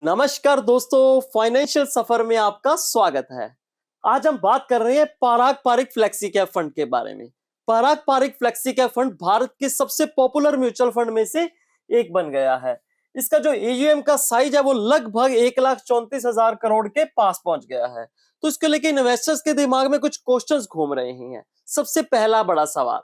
नमस्कार दोस्तों, फाइनेंशियल सफर में आपका स्वागत है। आज हम बात कर रहे हैं Parag Parikh flexi cap fund के बारे में। Parag Parikh flexi cap fund Bharat के सबसे पॉपुलर म्यूचुअल फंड में से एक बन गया है। इसका जो एयूएम का साइज है वो लगभग 1,34,000 करोड़ के पास पहुंच गया है। तो इसको लेके इन्वेस्टर्स के दिमाग में कुछ क्वेश्चंस घूम रहे हैं। सबसे पहला बड़ा सवाल,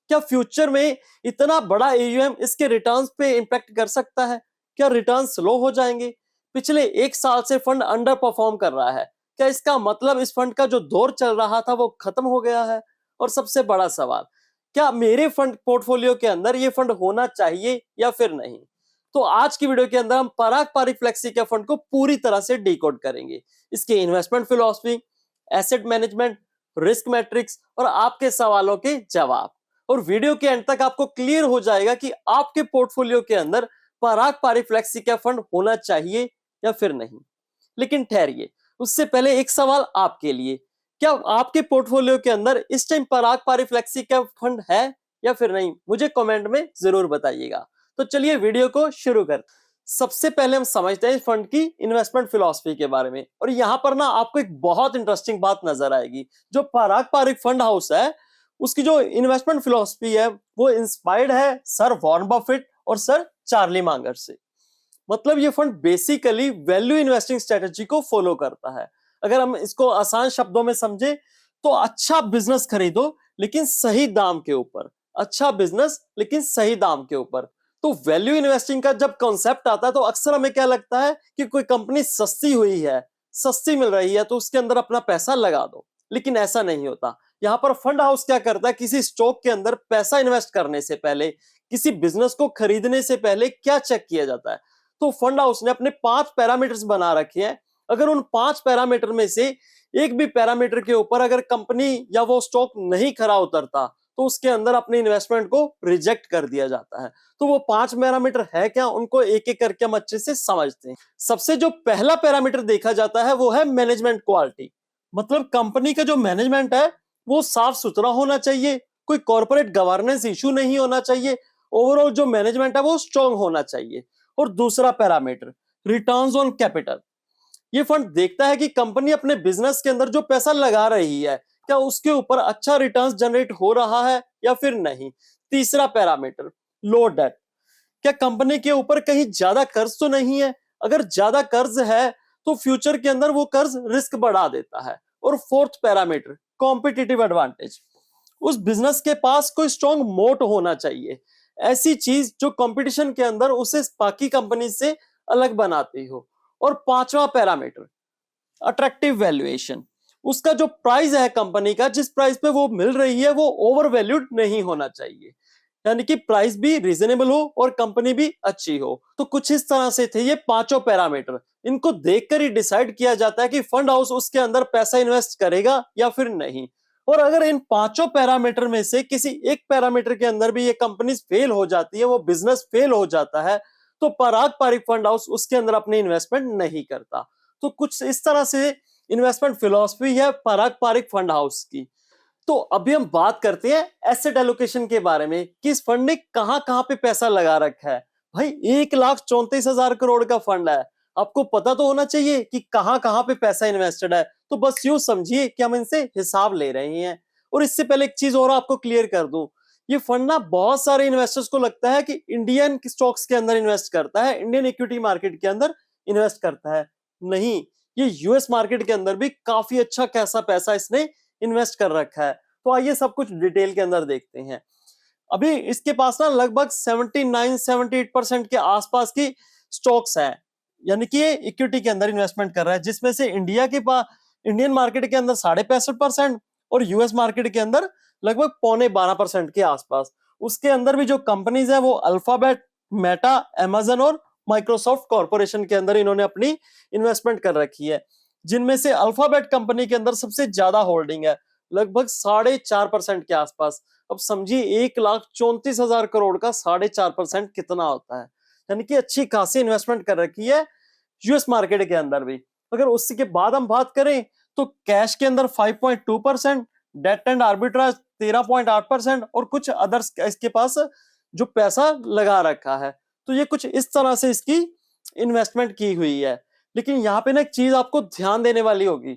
क्या फ्यूचर में इतना बड़ा एयूएम इसके रिटर्न्स पे इंपैक्ट कर सकता है? क्या रिटर्न स्लो हो जाएंगे? पिछले एक साल से फंड अंडर परफॉर्म कर रहा है। क्या इसका मतलब इस फंड का जो दौर चल रहा था वो खत्म हो गया है? और सबसे बड़ा सवाल, क्या मेरे फंड पोर्टफोलियो के अंदर ये फंड होना चाहिए या फिर नहीं? तो आज की वीडियो के अंदर हम पराग पारिक फ्लेक्सी के फंड को पूरी तरह से डिकोड करेंगे। इसके investment philosophy, asset management, risk matrix और आपके सवालों के जवाब। और वीडियो के एंड तक आपको क्लियर हो जाएगा कि आपके पोर्टफोलियो के अंदर पराग पारिक फ्लेक्सी का फंड होना चाहिए या फिर नहीं। लेकिन ठहरिए, उससे पहले एक सवाल आपके लिए, क्या आपके पोर्टफोलियो के अंदर इस टाइम पराग पारिक फ्लेक्सी का फंड है या फिर नहीं? मुझे कमेंट में जरूर बताइएगा। तो चलिए वीडियो को शुरू कर। सबसे पहले हम समझते हैं इस फंड की इन्वेस्टमेंट फिलॉसफी के बारे में। और यहां पर ना आपको एक बहुत इंटरेस्टिंग बात नजर आएगी। जो पराग पारिक फंड हाउस है उसकी जो इन्वेस्टमेंट फिलॉसफी है वो इंस्पायर्ड है सर वॉरेन बफेट और सर चार्ली मांगर से। मतलब ये fund basically value investing strategy को फॉलो करता है। अगर हम इसको आसान शब्दों में समझे तो अच्छा बिजनेस खरीदो लेकिन सही दाम के ऊपर। अच्छा बिजनेस लेकिन सही दाम के ऊपर। तो वैल्यू इन्वेस्टिंग का जब कॉन्सेप्ट आता है तो अक्सर हमें क्या लगता है कि कोई कंपनी सस्ती हुई है, सस्ती मिल रही है तो उसके अंदर अपना पैसा लगा दो। लेकिन ऐसा नहीं होता। यहां पर फंड हाउस क्या करता है, किसी स्टॉक के अंदर पैसा इन्वेस्ट करने से पहले, किसी बिजनेस को खरीदने से पहले क्या चेक किया जाता है? तो फंड हाउस ने अपने 5 पैरामीटर्स बना रखे हैं। अगर उन 5 पैरामीटर में से एक भी पैरामीटर के ऊपर अगर कंपनी या वो स्टॉक नहीं खरा उतरता तो उसके अंदर अपने इन्वेस्टमेंट को रिजेक्ट कर दिया जाता है। तो वो 5 पैरामीटर है क्या, उनको एक एक करके हम अच्छे से समझते हैं। सबसे जो पहला पैरामीटर देखा जाता है वो है मैनेजमेंट क्वालिटी। मतलब कंपनी का जो मैनेजमेंट है वो साफ सुथरा होना चाहिए, कोई कॉर्पोरेट गवर्नेंस इशू नहीं होना चाहिए, ओवरऑल जो मैनेजमेंट है वो स्ट्रांग होना चाहिए। और दूसरा पैरामीटर रिटर्न्स ऑन कैपिटल। ये फंड देखता है कि कंपनी अपने बिजनेस के अंदर जो पैसा लगा रही है क्या उसके ऊपर अच्छा रिटर्न्स जनरेट हो रहा है या फिर नहीं। तीसरा पैरामीटर लो डेट। क्या कंपनी के ऊपर कहीं ज्यादा कर्ज तो नहीं है? अगर ज्यादा कर्ज है तो फ्यूचर के अंदर वो कर्ज रिस्क बढ़ा देता है। और फोर्थ पैरामीटर कॉम्पिटिटिव एडवांटेज। उस बिजनेस के पास कोई स्ट्रॉन्ग मोट होना चाहिए, ऐसी चीज जो कंपटीशन के अंदर उसे बाकी कंपनी से अलग बनाती हो। और पांचवा पैरामीटर अट्रैक्टिव वैल्यूएशन। उसका जो प्राइस है कंपनी का, जिस प्राइस पे वो मिल रही है वो ओवर वैल्यूड नहीं होना चाहिए। यानी कि प्राइस भी रीजनेबल हो और कंपनी भी अच्छी हो। तो कुछ इस तरह से थे ये पांचों पैरामीटर। इनको देखकर ही डिसाइड किया जाता है कि फंड हाउस उसके अंदर पैसा इन्वेस्ट करेगा या फिर नहीं। और अगर इन पांचों पैरामीटर में से किसी एक पैरामीटर के अंदर भी ये कंपनी फेल हो जाती है, वो बिजनेस फेल हो जाता है, तो पराग पारिक फंड हाउस उसके अंदर अपनी इन्वेस्टमेंट नहीं करता। तो कुछ इस तरह से इन्वेस्टमेंट फिलॉसफी है पराग पारिक फंड हाउस की। तो अभी हम बात करते हैं एसेट एलोकेशन के बारे में कि इस फंड ने कहां कहां पे पैसा लगा रखा है। भाई 1,34,000 करोड़ का फंड है। आपको पता तो होना चाहिए कि कहां कहां पे पैसा इन्वेस्टेड है। तो बस यूं समझिए कि हम इनसे हिसाब ले रहे हैं। और इससे पहले एक चीज और आपको क्लियर कर दूं, ये फंड ना बहुत सारे इन्वेस्टर्स को लगता है कि इंडियन स्टॉक्स के अंदर इन्वेस्ट करता है, इंडियन इक्विटी मार्केट के अंदर इन्वेस्ट करता है। नहीं, ये यूएस मार्केट के अंदर भी काफी अच्छा कैसा पैसा इसने इन्वेस्ट कर रखा है। तो आइए सब कुछ डिटेल के अंदर देखते हैं। अभी इसके पास ना लगभग 79-78% के आसपास की स्टॉक्स है। यानी कि ये इक्विटी के अंदर इन्वेस्टमेंट कर रहा है, जिसमें से इंडिया के पास इंडियन मार्केट के अंदर 65.5% और यूएस मार्केट के अंदर लगभग 11.25% के आसपास। उसके अंदर भी जो कंपनीज है वो अल्फाबेट, मेटा, अमेजन और माइक्रोसॉफ्ट कॉर्पोरेशन के अंदर इन्होंने अपनी इन्वेस्टमेंट कर रखी है। जिनमें से अल्फाबेट कंपनी के अंदर सबसे ज्यादा होल्डिंग है, लगभग 4.5% के आसपास। अब समझिए 1,34,000 करोड़ का 4.5% कितना होता है। यानी कि अच्छी खासी इन्वेस्टमेंट कर रखी है यूएस मार्केट के अंदर भी। अगर उसी के बाद हम बात करें तो कैश के अंदर 5.2%, डेट एंड आर्बिट्राज 13.8% और कुछ अदर्स इसके पास जो पैसा लगा रखा है। तो ये कुछ इस तरह से इसकी इन्वेस्टमेंट की हुई है। लेकिन यहाँ पे ना एक चीज आपको ध्यान देने वाली होगी,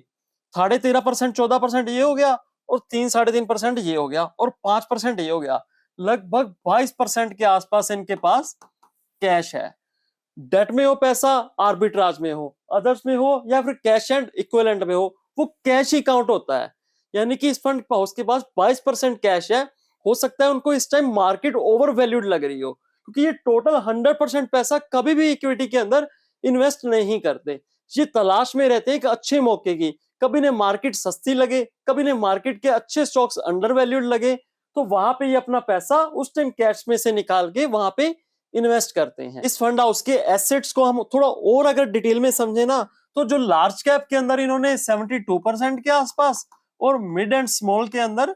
13.5%, 14% ये हो गया, और 3-3.5% ये हो गया, और 5% ये हो गया, लगभग 22% के आसपास इनके पास कैश है। डेट में हो पैसा, आर्बिट्राज में हो, अदर्स में हो, या फिर कैश एंड इक्विवेलेंट में हो, वो कैश ही काउंट होता है। यानी कि इस फंड हाउस के पास 22% कैश है। हो सकता है उनको इस टाइम मार्केट ओवर वैल्यूड लग रही हो, क्योंकि ये टोटल 100% पैसा कभी भी इक्विटी के अंदर इन्वेस्ट नहीं करते। ये तलाश में रहते हैं एक अच्छे मौके की। कभी ने मार्केट सस्ती लगे, कभी ने मार्केट के अच्छे स्टॉक्स अंडर वैल्यूड लगे, तो वहां पे ये अपना पैसा उस टाइम कैश में से निकाल के वहां पे इन्वेस्ट करते हैं। इस फंड हाउस के एसेट्स को हम थोड़ा और अगर डिटेल में समझे ना, तो जो लार्ज कैप के अंदर इन्होंने 72% के आसपास, और मिड एंड स्मॉल के अंदर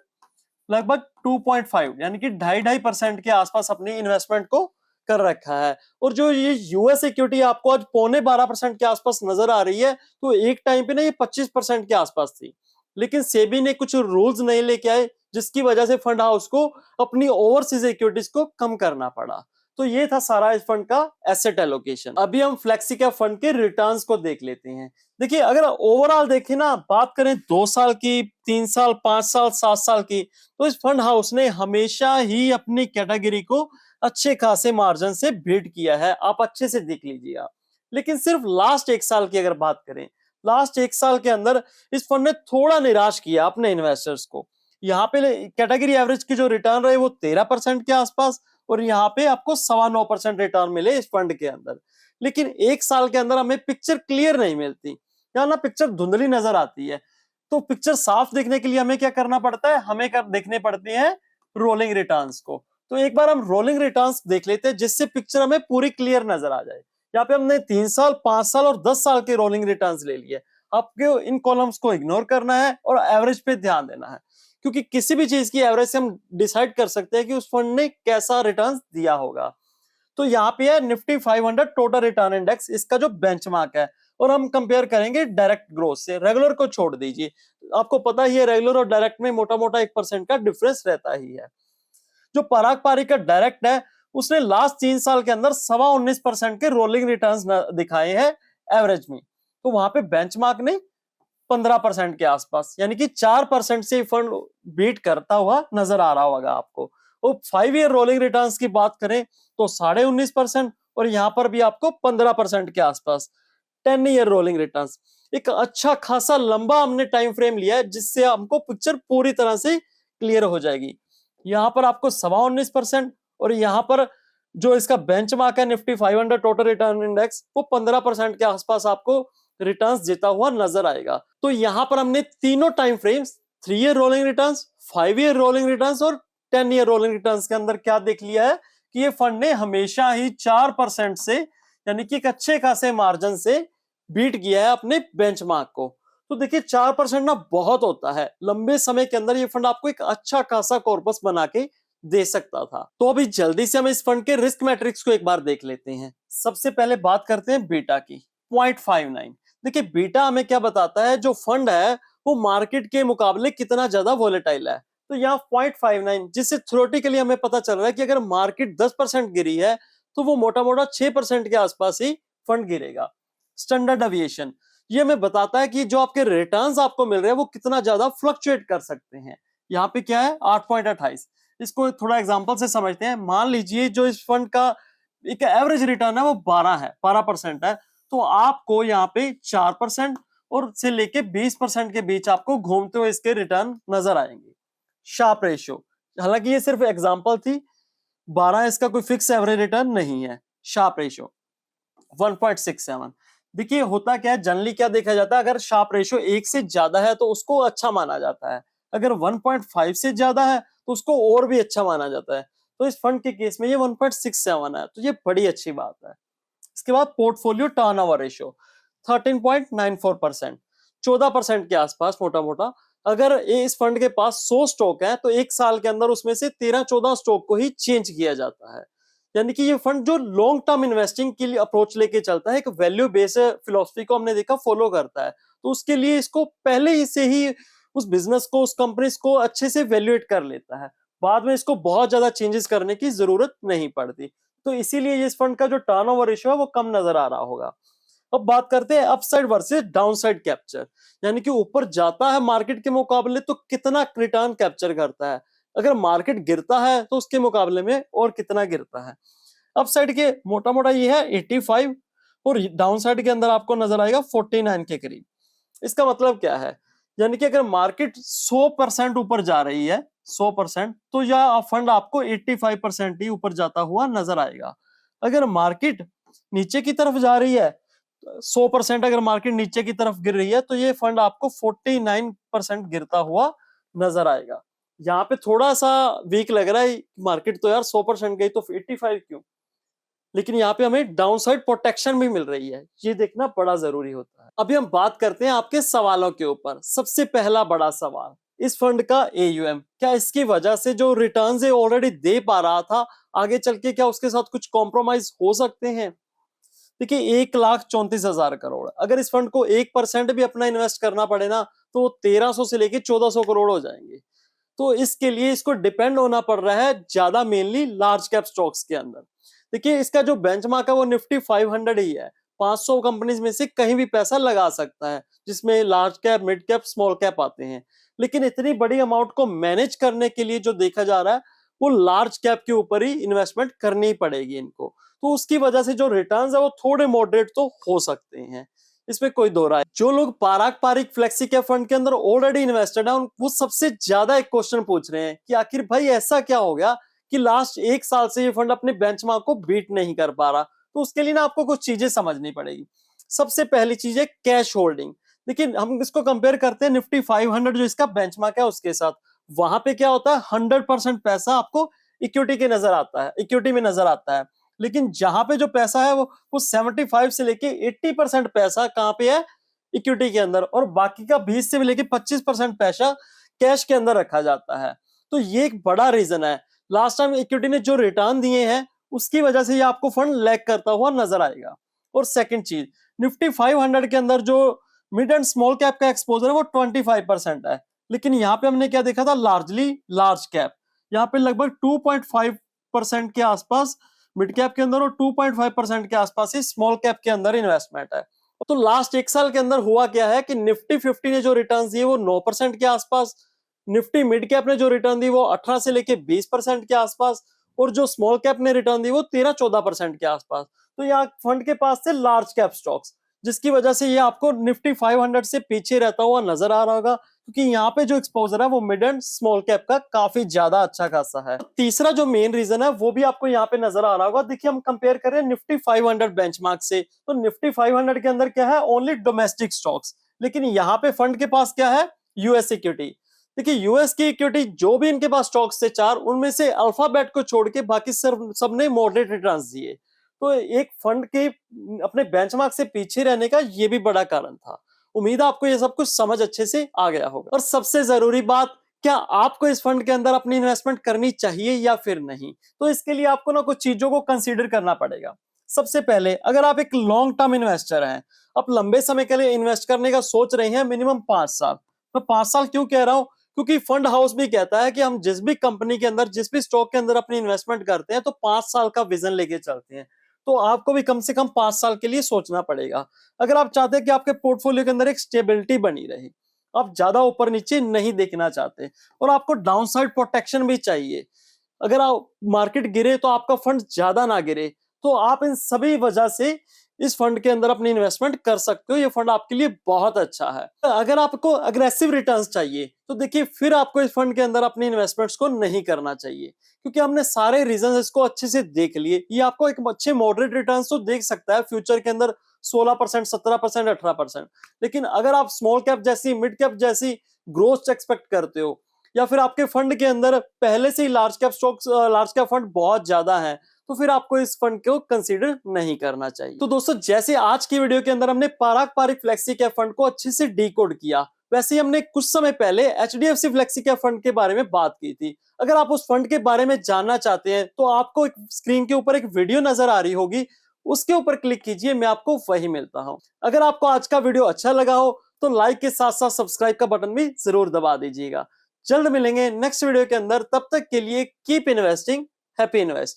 लगभग 2.5 यानी कि 2.5% के आसपास अपनी इन्वेस्टमेंट को कर रखा है। और जो ये यूएस इक्विटी आपको आज 11.25% के आसपास नजर आ रही है, तो एक टाइम पे ना ये 25% के आसपास थी, लेकिन सेबी ने कुछ रूल्स नहीं लेके आए, जिसकी वजह से फंड हाउस को अपनी ओवरसीज इक्विटीज को कम करना पड़ा। तो ये था सारा इस फंड का एसेट एलोकेशन। अभी हम फ्लेक्सी कैप फंड के रिटर्न्स को देख लेते हैं। देखिए, अगर ओवरऑल देखें ना, बात करें 2 साल की, 3 साल, 5 साल, 7 साल की, तो इस फंड हाउस ने हमेशा ही अपनी कैटेगरी को अच्छे खासे मार्जिन से बीट किया है। आप अच्छे से देख लीजिए आप। लेकिन सिर्फ लास्ट 1 साल की अगर बात करें, लास्ट 1 साल के अंदर इस फंड ने थोड़ा निराश किया अपने इन्वेस्टर्स को। यहाँ पे कैटेगरी एवरेज की जो रिटर्न रहे वो 13% के आसपास, और यहाँ पे आपको 9.25% रिटर्न मिले इस फंड के अंदर। लेकिन 1 साल के अंदर हमें पिक्चर क्लियर नहीं मिलती, यहाँ ना पिक्चर धुंधली नजर आती है। तो पिक्चर साफ देखने के लिए हमें क्या करना पड़ता है, हमें देखने पड़ते हैं रोलिंग रिटर्न्स को। तो एक बार हम रोलिंग रिटर्न्स देख लेते हैं, जिससे पिक्चर हमें पूरी क्लियर नजर आ जाए। यहाँ पे हमने 3 साल, 5 साल और 10 साल के रोलिंग रिटर्न्स ले लिए। आपको इन कॉलम्स को इग्नोर करना है और एवरेज पे ध्यान देना है, क्योंकि किसी भी चीज की एवरेज से हम डिसाइड कर सकते हैं कि उस फंड ने कैसा रिटर्न दिया होगा। तो यहाँ पे है निफ्टी 500 टोटल रिटर्न इंडेक्स, इसका जो बेंचमार्क है, और हम कंपेयर करेंगे डायरेक्ट ग्रोथ से। रेगुलर को छोड़ दीजिए, आपको पता ही है रेगुलर और डायरेक्ट में मोटा मोटा 1% का डिफरेंस रहता ही है। जो पराग पारिक का डायरेक्ट है, उसने लास्ट 3 साल के अंदर 19.25% के रोलिंग रिटर्न्स दिखाए हैं एवरेज में। तो वहां पे बेंचमार्क ने 15% के आसपास, यानी कि 4% से फंड बीट करता हुआ नजर आ रहा होगा आपको। और 5 ईयर रोलिंग रिटर्न्स की बात करें तो 19.5%, और यहां पर भी आपको 15% के आसपास। 10 ईयर रोलिंग रिटर्न्स, एक अच्छा खासा लंबा हमने टाइम फ्रेम लिया है, जिससे हमको पिक्चर पूरी तरह से क्लियर हो जाएगी। यहां पर आपको 19.25%, और यहां पर जो इसका बेंचमार्क है निफ्टी 500 टोटल रिटर्न इंडेक्स, वो 15% के आसपास आपको रिटर्न्स देता हुआ नजर आएगा। तो यहां पर हमने तीनों time frames, 3 year rolling returns, 5 year rolling returns और 10 ईयर रोलिंग रिटर्न्स के अंदर क्या देख लिया है कि ये फंड ने हमेशा ही 4% से, यानी कि एक अच्छे खासे मार्जिन से बीट किया है अपने बेंचमार्क को। तो देखिए 4% ना बहुत होता है, लंबे समय के अंदर ये फंड आपको एक अच्छा खासा कॉर्पस बना के दे सकता था। तो अभी जल्दी से हम इस फंड के रिस्क मैट्रिक्स को एक बार देख लेते हैं। सबसे पहले बात करते हैं बीटा की, 0.59। देखिए बीटा हमें क्या बताता है, जो फंड है वो मार्केट के मुकाबले कितना ज्यादा वोलेटाइल है। तो यहाँ 0.59, जिससे थ्योरेटिकली हमें पता चल रहा है कि अगर मार्केट 10% गिरी है, तो वो मोटा मोटा 6% के आसपास ही फंड गिरेगा। स्टैंडर्ड डेविएशन, ये हमें बताता है कि जो आपके रिटर्न्स आपको मिल रहे हैं वो कितना ज्यादा फ्लक्चुएट कर सकते हैं। यहाँ पे क्या है, 8.28। इसको थोड़ा एग्जांपल से समझते हैं। मान लीजिए जो इस फंड का एक एवरेज रिटर्न है वो 12% है, तो आपको यहाँ पे 4% और से लेके 20% के बीच आपको घूमते हुए इसके रिटर्न नजर आएंगे। शार्प रेशियो, हालांकि ये सिर्फ एग्जांपल थी, 12 इसका कोई फिक्स एवरेज रिटर्न नहीं है। Sharpe ratio 1.67। देखिए होता क्या है, जनरली क्या देखा जाता है, अगर शार्प रेशियो 1 से ज्यादा है तो उसको अच्छा माना जाता है, अगर 1.5 से ज्यादा है तो उसको और भी अच्छा माना जाता है। तो इस फंड के केस में ये 1.67 है, तो ये बड़ी अच्छी बात है। इसके बाद पोर्टफोलियो टर्नओवर रेशियो 13.94%, 14% के आसपास मोटा मोटा। अगर इस फंड के पास 100 स्टॉक है तो 1 साल के अंदर उसमें से 13-14 स्टॉक को ही चेंज किया जाता है। यानी कि ये फंड जो लॉन्ग टर्म इन्वेस्टिंग के लिए अप्रोच लेके चलता है, एक वैल्यू बेस्ड फिलोसफी को हमने देखा फॉलो करता है, तो उसके लिए इसको पहले ही से ही उस बिजनेस को, उस कंपनी को अच्छे से वैल्यूएट कर लेता है, बाद में इसको बहुत ज्यादा चेंजेस करने की जरूरत नहीं पड़ती। तो इसीलिए इस फंड का जो टर्नओवर रेशियो है वो कम नजर आ रहा होगा। अब बात करते हैं अपसाइड वर्सेस डाउनसाइड कैप्चर, यानी कि ऊपर जाता है मार्केट के मुकाबले तो कितना रिटर्न कैप्चर करता है, अगर मार्केट गिरता है तो उसके मुकाबले में और कितना गिरता है। अपसाइड के मोटा मोटा ये है 85 और डाउनसाइड के अंदर आपको नजर आएगा 49 के करीब। इसका मतलब क्या है, यानी कि अगर मार्केट 100% ऊपर जा रही है 100%, तो यह फंड आपको 85% ही ऊपर जाता हुआ नजर आएगा। अगर मार्केट नीचे की तरफ जा रही है 100%, अगर मार्केट नीचे की तरफ गिर रही है तो ये फंड आपको 49% गिरता हुआ नजर आएगा। यहाँ पे थोड़ा सा वीक लग रहा है, मार्केट तो यार 100% गई तो 85 क्यों, लेकिन यहाँ पे हमें डाउनसाइड प्रोटेक्शन भी मिल रही है, ये देखना बड़ा जरूरी होता है। अभी हम बात करते हैं आपके सवालों के ऊपर। सबसे पहला बड़ा सवाल, इस फंड का AUM क्या इसकी वजह से जो रिटर्न्स है ऑलरेडी दे पा रहा था, आगे चल के क्या उसके साथ कुछ कॉम्प्रोमाइज हो सकते हैं? देखिए 1,34,000 करोड़, अगर इस फंड को 1% भी अपना इन्वेस्ट करना पड़े ना तो 1300 से लेके 1400 करोड़ हो जाएंगे। तो इसके लिए इसको डिपेंड होना पड़ रहा है ज्यादा मेनली लार्ज कैप स्टॉक्स के अंदर। देखिए इसका जो बेंचमार्क है वो निफ्टी 500 ही है, 500 कंपनीज में से कहीं भी पैसा लगा सकता है, जिसमें large cap, mid cap, small cap आते हैं। लेकिन इतनी बड़ी अमाउंट को मैनेज करने के लिए जो देखा जा रहा है वो लार्ज कैप के ऊपर ही इन्वेस्टमेंट करनी पड़ेगी इनको, तो उसकी वजह से जो रिटर्न्स है वो थोड़े मॉडरेट तो हो सकते हैं, इसमें कोई दो राय। जो लोग पारंपरिक फ्लेक्सी कैप फंड के अंदर ऑलरेडी इन्वेस्टेड है वो सबसे ज्यादा एक क्वेश्चन पूछ रहे हैं कि आखिर भाई ऐसा क्या हो गया कि लास्ट 1 साल से ये फंड अपने बेंचमार्क को बीट नहीं कर पा रहा। तो उसके लिए ना आपको कुछ चीजें समझनी पड़ेगी। सबसे पहली चीज है कैश होल्डिंग। देखिए हम इसको कंपेयर करते हैं निफ्टी 500 जो इसका बेंचमार्क है उसके साथ। वहां पे क्या होता है 100% पैसा आपको इक्विटी के नजर आता है, इक्विटी में नजर आता है। लेकिन जहां पे जो पैसा है वो 75 से लेके 80% पैसा कहां पे है, इक्विटी के अंदर, और बाकी का 20 से लेके 25% पैसा कैश के अंदर रखा जाता है। तो ये एक बड़ा रीजन है, लास्ट टाइम इक्विटी ने जो रिटर्न दिए हैं उसकी वजह से ये आपको फंड लैग करता हुआ नजर आएगा। और सेकंड चीज, निफ्टी 500 के अंदर जो मिड एंड स्मॉल कैप का एक्सपोजर है वो 25% है, लेकिन यहाँ पे हमने क्या देखा था, लार्जली लार्ज कैप। यहाँ पे लगभग 2.5% के आसपास मिड कैप के अंदर और 2.5% के आसपास ही स्मॉल कैप के अंदर इन्वेस्टमेंट है। तो लास्ट 1 साल के अंदर हुआ क्या है कि निफ्टी 50 ने जो रिटर्न दिए वो 9% के आसपास, निफ्टी मिड कैप ने जो रिटर्न दी वो 18 से लेके 20% के आसपास, और जो स्मॉल कैप ने रिटर्न दी वो 13-14% के आसपास। तो यहाँ फंड के पास थे लार्ज कैप स्टॉक्स, जिसकी वजह से ये आपको निफ्टी 500 से पीछे रहता हुआ नजर आ रहा होगा, क्योंकि यहाँ पे जो एक्सपोजर है वो मिड एंड स्मॉल कैप का काफी ज्यादा अच्छा खासा है। तीसरा जो मेन रीजन है वो भी आपको यहाँ पे नजर आ रहा होगा। देखिए हम कंपेयर करें निफ्टी 500 बेंचमार्क से, तो निफ्टी 500 के अंदर क्या है, ओनली डोमेस्टिक स्टॉक्स, लेकिन यहाँ पे फंड के पास क्या है, यूएस इक्विटी। देखिए यूएस की इक्विटी जो भी इनके पास स्टॉक्स थे 4, उनमें से अल्फाबेट को छोड़ के बाकी सबने मॉडरेट रिटर्न्स दिए। तो एक फंड के अपने बेंचमार्क से पीछे रहने का ये भी बड़ा कारण था। उम्मीद है आपको ये सब कुछ समझ अच्छे से आ गया होगा। और सबसे जरूरी बात, क्या आपको इस फंड के अंदर अपनी इन्वेस्टमेंट करनी चाहिए या फिर नहीं? तो इसके लिए आपको ना कुछ चीजों को कंसीडर करना पड़ेगा। सबसे पहले, अगर आप एक लॉन्ग टर्म इन्वेस्टर हैं, आप लंबे समय के लिए इन्वेस्ट करने का सोच रहे हैं, मिनिमम 5 साल। मैं 5 साल क्यों कह रहा हूं, क्योंकि फंड हाउस भी कहता है कि हम जिस भी कंपनी के अंदर, जिस भी स्टॉक के अंदर अपनी इन्वेस्टमेंट करते हैं तो 5 साल का विजन लेके चलते हैं। तो आपको भी कम से कम 5 साल के लिए सोचना पड़ेगा, अगर आप चाहते हैं कि आपके पोर्टफोलियो के अंदर एक स्टेबिलिटी बनी रहे, आप ज्यादा ऊपर नीचे नहीं देखना चाहते, और आपको डाउनसाइड प्रोटेक्शन भी चाहिए। अगर आप मार्केट गिरे तो आपका फंड ज्यादा ना गिरे, तो आप इन सभी वजह से इस फंड के अंदर अपनी इन्वेस्टमेंट कर सकते हो। ये फंड आपके लिए बहुत अच्छा है। अगर आपको अग्रेसिव रिटर्न्स चाहिए तो देखिए फिर आपको इस फंड के अंदर अपनी इन्वेस्टमेंट्स को नहीं करना चाहिए, क्योंकि हमने सारे रीजंस इसको अच्छे से देख लिए। ये आपको एक अच्छे मॉडरेट रिटर्न्स तो देख सकता है फ्यूचर के अंदर 16%, 17%, 18%, लेकिन अगर आप स्मॉल कैप जैसी, मिड कैप जैसी ग्रोथ एक्सपेक्ट करते हो, या फिर आपके फंड के अंदर पहले से ही large cap stocks, large cap fund बहुत ज्यादा है, तो फिर आपको इस फंड को कंसीडर नहीं करना चाहिए। तो दोस्तों, जैसे आज की वीडियो के अंदर हमने पारंपरिक फ्लेक्सी कैप फंड को अच्छे से डिकोड किया, वैसे ही हमने कुछ समय पहले एचडीएफसी फ्लेक्सी कैप फंड के बारे में बात की थी। अगर आप उस फंड के बारे में जानना चाहते हैं तो आपको एक स्क्रीन के ऊपर एक वीडियो नजर आ रही होगी, उसके ऊपर क्लिक कीजिए, मैं आपको वही मिलता हूं। अगर आपको आज का वीडियो अच्छा लगा हो तो लाइक के साथ साथ सब्सक्राइब का बटन भी जरूर दबा दीजिएगा। जल्द मिलेंगे नेक्स्ट वीडियो के अंदर, तब तक के लिए कीप इन्वेस्टिंग, हैप्पी इन्वेस्ट।